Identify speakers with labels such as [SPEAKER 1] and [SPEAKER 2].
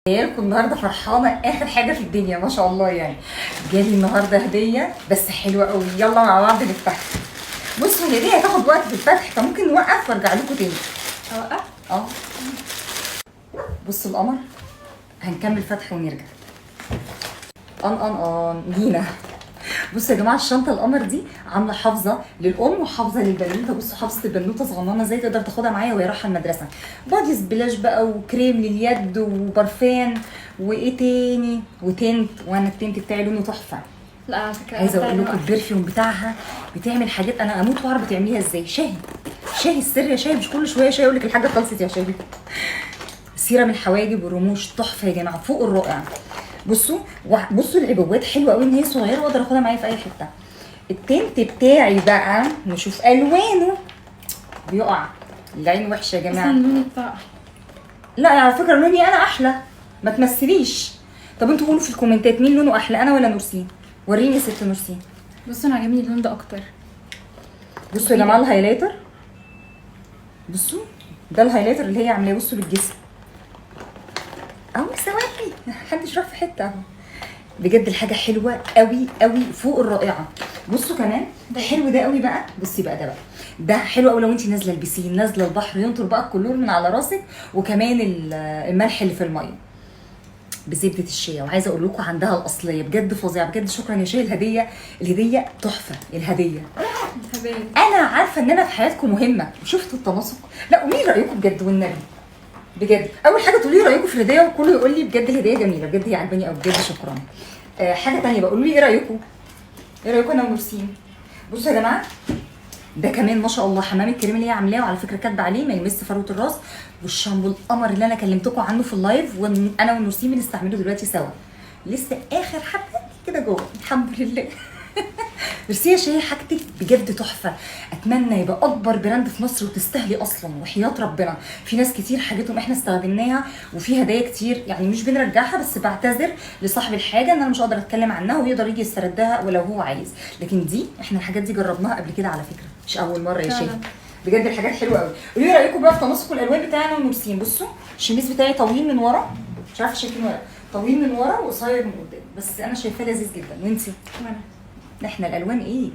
[SPEAKER 1] لكم النهارده فرحانه اخر حاجه في الدنيا ما شاء الله يعني. جالي النهارده هديه بس حلوه قوي، يلا مع بعض نفتحها. بصوا الهديه هتاخد وقت في الفتح فممكن نوقف وارجع لكم تاني.
[SPEAKER 2] اوقف؟
[SPEAKER 1] اه بصوا القمر، هنكمل فتح ونرجع. جينا. بصوا يا جماعه الشنطه القمر دي عامله حافظه للام وحافظه للبنوته. بصوا حافظه البنوته صغننه ازاي تقدر تاخدها معايا وهي رايحه المدرسه. بادي سبلاش بقى وكريم لليد وبرفان وايه تاني وتنت، وانا التنت بتاعي لونه تحفه.
[SPEAKER 2] لا على فكره
[SPEAKER 1] عايزه اقول لكم البرفيوم بتاعها بتعمل حاجات انا اموت واعرف بتعمليها ازاي. شاهي السر يا شاهي، مش كل شويه شاهي يقول لك الحاجه خلصت يا شاهي. سيرم الحواجب والرموش تحفه يا جماعه فوق الرائع. بصوا العبوات حلوه قوي ان هي صغيره واقدر اخدها معايا في اي حته. التنت بتاعي بقى نشوف الوانه. بيقع العين وحشه يا جماعه.
[SPEAKER 2] اصلا لوني بتاع
[SPEAKER 1] لا على فكره لوني انا احلى، ما تمثليش. طب انتوا قولوا في الكومنتات مين لونه احلى، انا ولا نورسين؟ وريني يا ست نورسين.
[SPEAKER 2] بصوا انا عاجبني اللون ده اكتر.
[SPEAKER 1] بصوا يا جماعه الهايلايتر، بصوا ده الهايلايتر اللي هي عاملاه بصوا بالجسم اهو. ثواني محدش راح في حته اهو. بجد الحاجه حلوه قوي قوي فوق الرائعه. بصوا كمان ده حلو ده قوي بقى. بصي بقى ده حلو قوي لو انت نازله البسين نازله البحر ينطر بقى الكلور من على راسك، وكمان الملح اللي في الميه بزبده الشيا. وعايزه اقول لكم عندها الاصليه بجد فظيعه بجد. شكرا يا شيا، الهديه تحفه. الهديه انا عارفه ان انا في حياتكم مهمه. شفتوا التناسق؟ لا قولي رايكم بجد والنبي بجد. اول حاجه تقولي رايكم في الهديه وكله يقول لي بجد الهديه جميله بجد، هي عجباني قوي بجد. شكرا. حاجه ثانيه بقى، قولوا لي ايه رايكم انا ونورسين. بصوا يا جماعه ده كمان ما شاء الله حمام الكريم اللي هي عاملاه، وعلى فكره كاتبه عليه ما يمس فروه الراس. والشامبو القمر اللي انا كلمتكم عنه في اللايف وانا ونورسين بنستعمله دلوقتي سوا. لسه اخر حبه كده جوه الحمد لله. ميرسي يا شيخ، حاجتك بجد تحفه. اتمنى يبقى اكبر براند في مصر وتستاهلي اصلا وحياه ربنا. في ناس كتير حاجتهم احنا استخدمناها وفي هدايا كتير يعني مش بنرجعها، بس بعتذر لصاحب الحاجه ان انا مش هقدر اتكلم عنها ويقدر يجي يستردها ولو هو عايز. لكن دي احنا الحاجات دي جربناها قبل كده على فكره، مش اول مره يا شيخ. بجد الحاجات حلوه قوي. قولوا لي رايكم بقى في تناسق الالوان بتاعنا ونورسين. بصوا الشميز بتاعي طويل من ورا، مش عارفه شايفين ولا طويل من ورا وقصير من قدام، بس انا شايفاه لذيذ جدا. وانتي؟
[SPEAKER 2] وانا
[SPEAKER 1] احنا الالوان ايه